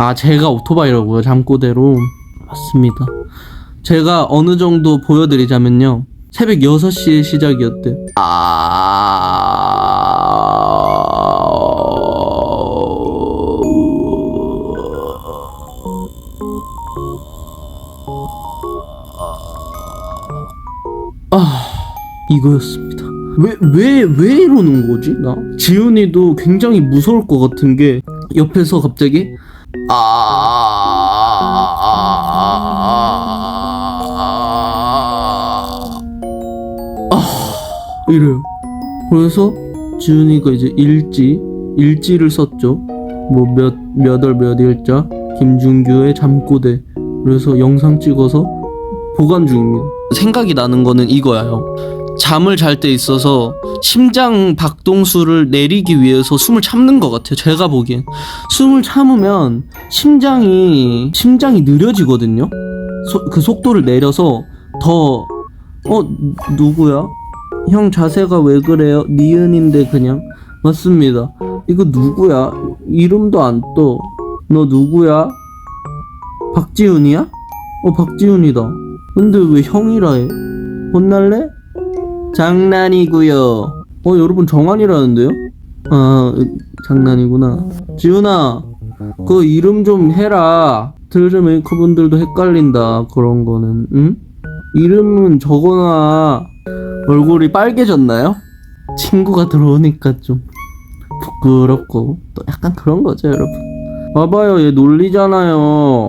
아, 제가 오토바이라고요? 잠꼬대로. 맞습니다. 제가 어느 정도 보여드리자면요, 새벽 6시에 시작이었대. 이거였습니다. 왜 이러는 거지, 나? 지훈이도 굉장히 무서울 것 같은 게, 옆에서 갑자기, 이래요. 그래서 지훈이가 이제 일지를 썼죠. 뭐 몇 월 몇 일자, 김준규의 잠꼬대. 그래서 영상 찍어서 보관 중입니다. 생각이 나는 거는 이거야요. 잠을 잘 때 있어서 심장 박동수를 내리기 위해서 숨을 참는 것 같아요. 제가 보기엔 숨을 참으면 심장이 느려지거든요. 그 속도를 내려서 더 누구야? 형 자세가 왜 그래요? 니은인데 그냥. 맞습니다. 이거 누구야? 이름도 안 떠. 너 누구야? 박지훈이야? 박지훈이다. 근데 왜 형이라 해? 혼날래? 장난이고요. 여러분 정한이라는데요? 아, 장난이구나. 지훈아, 그 이름 좀 해라. 트레저 메이커분들도 헷갈린다. 그런 거는, 응? 이름은 적어놔. 얼굴이 빨개졌나요? 친구가 들어오니까 좀 부끄럽고 또 약간 그런 거죠, 여러분. 봐봐요, 얘 놀리잖아요.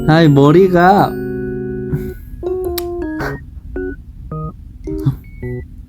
아이, 머리가